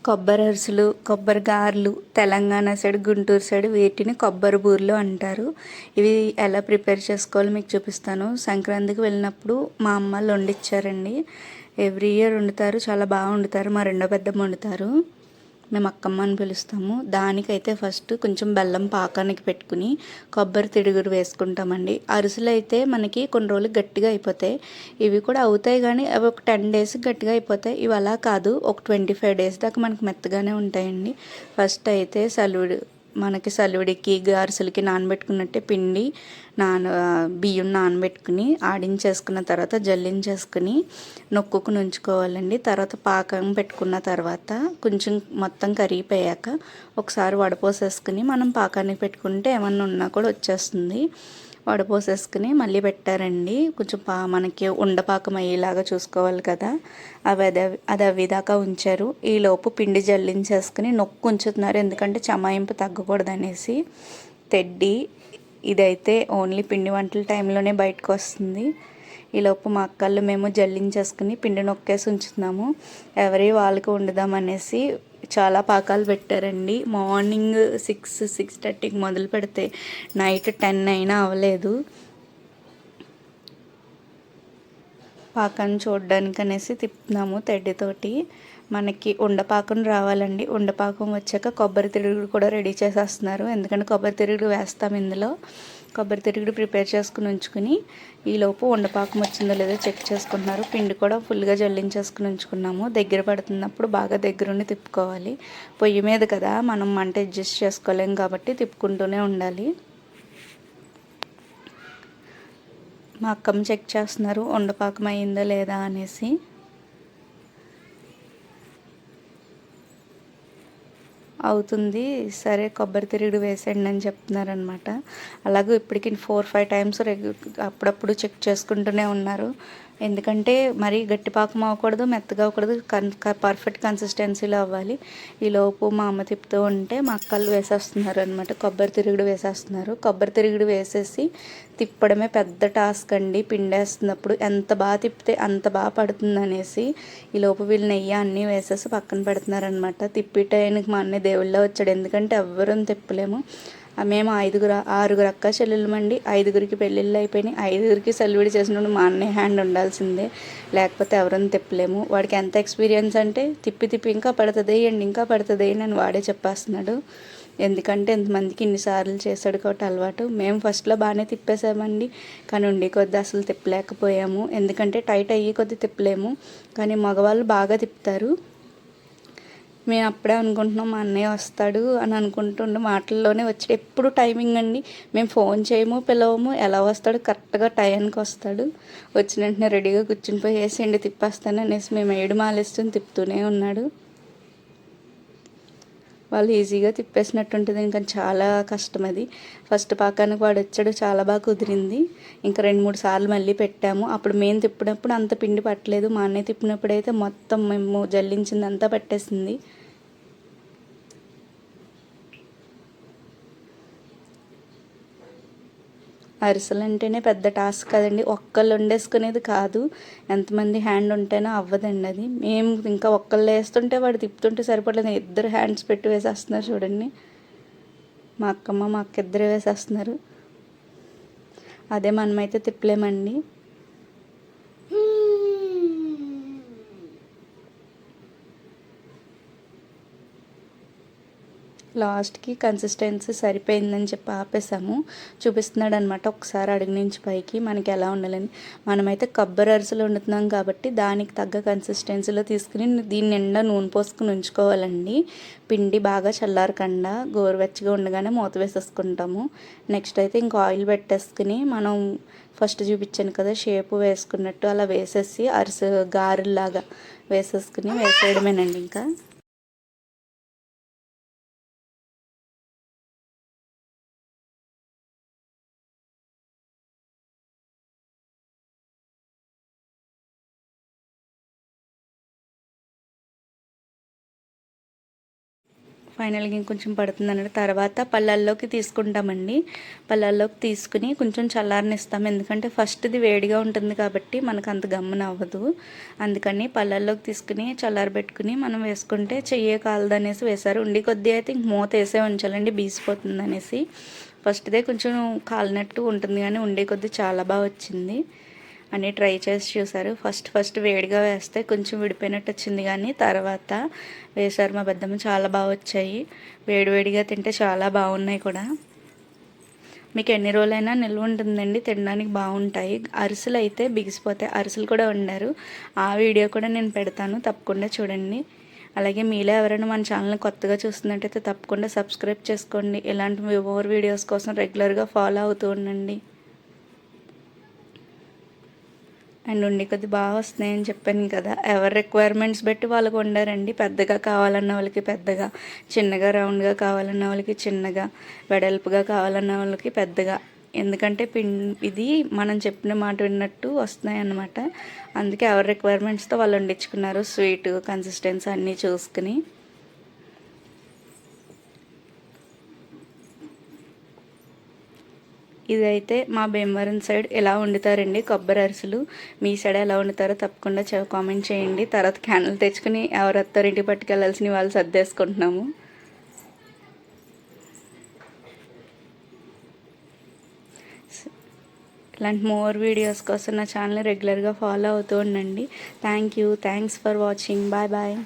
కొబ్బరి అరిసెలు, కొబ్బరి గారెలు తెలంగాణ సైడ్, గుంటూరు సైడ్ వీటిని కొబ్బరి బూరెలు అంటారు. ఇవి ఎలా ప్రిపేర్ చేసుకోవాలో మీకు చూపిస్తాను. సంక్రాంతికి వెళ్ళినప్పుడు మా అమ్మ వండిచ్చారండి. ఎవ్రీ ఇయర్ వండుతారు, చాలా బాగా వండుతారు. మా రెండో పెద్దమ్మ వండుతారు, మేము అక్కమ్మ అని పిలుస్తాము. దానికైతే ఫస్ట్ కొంచెం బెల్లం పాకానికి పెట్టుకుని కొబ్బరి తిడుగురు వేసుకుంటామండి. అరిసెలు అయితే మనకి కొన్ని రోజులు గట్టిగా అయిపోతాయి. ఇవి కూడా అవుతాయి, కానీ అవి ఒక 10 డేస్ గట్టిగా అయిపోతాయి. ఇవి అలా కాదు, ఒక 25 డేస్ దాకా మనకి మెత్తగానే ఉంటాయండి. ఫస్ట్ అయితే మనకి సలివిడికి అరిసెలకి నానబెట్టుకున్నట్టే పిండి బియ్యం నానబెట్టుకుని ఆడించేసుకున్న తర్వాత జల్లించేసుకుని నొక్కుకుని ఉంచుకోవాలండి. తర్వాత పాకం పెట్టుకున్న తర్వాత కొంచెం మొత్తం కరిగిపోయాక ఒకసారి వడపోసేసుకుని మనం పాకానికి పెట్టుకుంటే ఏమన్నా ఉన్నా కూడా వచ్చేస్తుంది. వడపోసేసుకుని మళ్ళీ పెట్టారండి. కొంచెం మనకి ఉండపాకం అయ్యేలాగా చూసుకోవాలి కదా, అది అవిదాకా ఉంచారు. ఈలోపు పిండి జల్లించేసుకుని నొక్కు ఉంచుతున్నారు, ఎందుకంటే చమాయింపు తగ్గకూడదనేసి. తెడ్డి ఇదైతే ఓన్లీ పిండి వంటల టైంలోనే బయటకు వస్తుంది. ఈలోపు మా అక్కళ్ళు మేము జల్లించేసుకుని పిండి నొక్కేసి ఉంచుతున్నాము. ఎవరి వాళ్ళకి వండుదామనేసి చాలా పాకాలు పెట్టారండి. మార్నింగ్ 6-6:30కి మొదలు పెడితే నైట్ 10 అయినా అవ్వలేదు. పాకాన్ని చూడడానికి అనేసి తిప్పుతున్నాము తెడ్డితోటి. మనకి ఉండపాకం రావాలండి. ఉండపాకం వచ్చాక కొబ్బరి తిరుగుడు కూడా రెడీ చేసేస్తున్నారు, ఎందుకంటే కొబ్బరి తిరుగుడు వేస్తాం ఇందులో. కొబ్బరి తిరుగుడు ప్రిపేర్ చేసుకుని ఉంచుకుని ఈలోపు ఉండపాకం వచ్చిందో లేదో చెక్ చేసుకుంటున్నారు. పిండి కూడా ఫుల్గా జల్లించేసుకుని ఉంచుకున్నాము. దగ్గర పడుతున్నప్పుడు బాగా దగ్గరుండి తిప్పుకోవాలి. పొయ్యి మీద కదా, మనం మంట అడ్జస్ట్ చేసుకోలేం కాబట్టి తిప్పుకుంటూనే ఉండాలి. మా అక్కమ్మ చెక్ చేస్తున్నారు ఉండపాకం అయిందా లేదా అనేసి. అవుతుంది, సరే కొబ్బరి తిరుగుడు వేసేయండి అని చెప్తున్నారనమాట. అలాగే ఇప్పటికి 4-5 టైమ్స్ అప్పుడప్పుడు చెక్ చేసుకుంటూనే ఉన్నారు. ఎందుకంటే మరీ గట్టి పాకం అవ్వకూడదు, మెత్తగా అవ్వకూడదు, పర్ఫెక్ట్ కన్సిస్టెన్సీలో అవ్వాలి. ఈలోపు మా అమ్మ తిప్పుతూ ఉంటే మా అక్కలు వేసేస్తున్నారు అనమాట, కొబ్బరి తిరుగుడు వేసేస్తున్నారు. కొబ్బరి తిరుగుడు వేసేసి తిప్పడమే పెద్ద టాస్క్ అండి. పిండేస్తున్నప్పుడు ఎంత బాగా తిప్పితే అంత బాగా పడుతుంది అనేసి ఈలోపు వీళ్ళు నెయ్యి అన్నీ వేసేసి పక్కన పెడుతున్నారనమాట. తిప్పి టైంకి మా అన్నయ్య దేవుళ్ళ వచ్చాడు, ఎందుకంటే ఎవ్వరూ తిప్పలేము. మేము 6 అక్క చెల్లెళ్ళమండి. 5గురికి పెళ్ళిళ్ళు అయిపోయినాయి. 5గురికి సెలవిడి చేసినప్పుడు మా అన్నయ్య హ్యాండ్ ఉండాల్సిందే, లేకపోతే ఎవరైనా తిప్పలేము. వాడికి ఎంత ఎక్స్పీరియన్స్ అంటే తిప్పి తిప్పి ఇంకా పడుతుంది అండి, ఇంకా పడుతుంది అని వాడే చెప్పేస్తున్నాడు. ఎందుకంటే ఎంతమందికి ఇన్నిసార్లు చేశాడు కాబట్టి అలవాటు. మేము ఫస్ట్లో బాగానే తిప్పేసామండి, కానీ ఉండి కొద్ది అసలు తిప్పలేకపోయాము. ఎందుకంటే టైట్ అయ్యి కొద్ది తిప్పలేము, కానీ మగవాళ్ళు బాగా తిప్పుతారు. మేము అప్పుడే అనుకుంటున్నాం మా అన్నయ్య వస్తాడు అని అనుకుంటుండే మాటల్లోనే వచ్చి ఎప్పుడు టైమింగ్ అండి. మేము ఫోన్ చేయము, పిలవము, ఎలా వస్తాడు కరెక్ట్గా టైంకి వస్తాడు. వచ్చిన వెంటనే రెడీగా కూర్చుని పోయి వేసేయండి తిప్పేస్తాను అనేసి మేము ఏడు మాలేస్తుంది తిప్పుతూనే ఉన్నాడు. వాళ్ళు ఈజీగా తిప్పేసినట్టుంటుంది, ఇంకా చాలా కష్టం అది. ఫస్ట్ పాకానికి వాడు వచ్చాడు, చాలా బాగా కుదిరింది. ఇంకా 2-3 సార్లు మళ్ళీ పెట్టాము. అప్పుడు మేము తిప్పినప్పుడు అంత పిండి పట్టలేదు, మా అన్నయ్య తిప్పినప్పుడు అయితే మొత్తం మేము జల్లించిందంతా పట్టేసింది. అరిసెలు అంటేనే పెద్ద టాస్క్ కదండి, ఒక్కళ్ళు వండేసుకునేది కాదు, ఎంతమంది హ్యాండ్ ఉంటేనే అవ్వదండి అది. మేము ఇంకా ఒక్కళ్ళు వేస్తుంటే వాడు తిప్పుతుంటే సరిపడలేదు, 2 హ్యాండ్స్ పెట్టి వేసేస్తున్నారు చూడండి. మా అక్కమ్మ మా అక్క ఇద్దరు వేసేస్తున్నారు. అదే మనమైతే తిప్పలేమండి. లాస్ట్కి కన్సిస్టెన్సీ సరిపోయిందని చెప్పి ఆపేసాము. చూపిస్తున్నాడు అనమాట ఒకసారి అడుగు నుంచి పైకి మనకి ఎలా ఉండాలని. మనమైతే కొబ్బరి అరిసెలు వండుతున్నాం కాబట్టి దానికి తగ్గ కన్సిస్టెన్సీలో తీసుకుని దీని నిండా నూనె పోసుకుని ఉంచుకోవాలండి. పిండి బాగా చల్లారకుండా గోరువెచ్చగా ఉండగానే మూత వేసేసుకుంటాము. నెక్స్ట్ అయితే ఇంకా ఆయిల్ పెట్టేసుకుని మనం ఫస్ట్ చూపించాను కదా షేపు వేసుకున్నట్టు అలా వేసేసి అరిసె గారెల్లాగా వేసేసుకుని వేసేయడమేనండి. ఇంకా ఫైనల్గా ఇంకొంచెం పడుతుంది అన్నట్టు. తర్వాత పళ్ళల్లోకి తీసుకుంటామండి. పళ్ళల్లోకి తీసుకుని కొంచెం చల్లారనిస్తాం, ఎందుకంటే ఫస్ట్ది వేడిగా ఉంటుంది కాబట్టి మనకు అంత గమ్మున అవ్వదు. అందుకని పళ్ళల్లోకి తీసుకుని చల్లారబెట్టుకుని మనం వేసుకుంటే చెయ్యే కాలదనేసి వేశారు. ఉండి కొద్దీ అయితే ఇంక మూత వేసే ఉంచాలండి, బీసిపోతుంది అనేసి. ఫస్ట్దే కొంచెం కాలినట్టు ఉంటుంది కానీ ఉండే కొద్దీ చాలా బాగా వచ్చింది. అన్నీ ట్రై చేసి చూసారు. ఫస్ట్ వేడిగా వేస్తే కొంచెం విడిపోయినట్టు వచ్చింది, కానీ తర్వాత వేశారు మా పెద్దమ్మ, చాలా బాగా వచ్చాయి. వేడివేడిగా తింటే చాలా బాగున్నాయి కూడా. మీకు ఎన్ని రోజులైనా నిల్వ ఉంటుందండి, తినడానికి బాగుంటాయి. అరిసెలు అయితే బిగిసిపోతాయి. అరిసెలు కూడా వండారు, ఆ వీడియో కూడా నేను పెడతాను, తప్పకుండా చూడండి. అలాగే మీలో ఎవరైనా మన ఛానల్ని కొత్తగా చూస్తున్నట్టయితే తప్పకుండా సబ్స్క్రైబ్ చేసుకోండి. ఇలాంటి మోర్ వీడియోస్ కోసం రెగ్యులర్గా ఫాలో అవుతూ ఉండండి. అండ్ ఉండి కొద్ది బాగా వస్తున్నాయని చెప్పాను కదా, ఎవరి రిక్వైర్మెంట్స్ బట్టి వాళ్ళకు వండారండి. పెద్దగా కావాలన్న వాళ్ళకి పెద్దగా, చిన్నగా రౌండ్గా కావాలన్న వాళ్ళకి చిన్నగా, వెడల్పుగా కావాలన్న వాళ్ళకి పెద్దగా. ఎందుకంటే ఇది మనం చెప్పిన మాట విన్నట్టు వస్తున్నాయి అన్నమాట. అందుకే ఎవరి రిక్వైర్మెంట్స్తో వాళ్ళు వండించుకున్నారు. స్వీట్ కన్సిస్టెన్సీ అన్నీ చూసుకుని. ఇదైతే మా భీమవరం సైడ్ ఎలా వండుతారండి కొబ్బరి అరిసెలు. మీ సైడ్ ఎలా వండుతారో తప్పకుండా కామెంట్ చేయండి. తర్వాత క్యాన్లు తెచ్చుకుని ఎవరు అత్తారింటికి పట్టుకెళ్ళాల్సిన వాళ్ళు సర్దేసుకుంటున్నాము. ఇలాంటి మోర్ వీడియోస్ కోసం నా ఛానల్ రెగ్యులర్గా ఫాలో అవుతూ ఉండండి. Thanks for watching. Bye bye.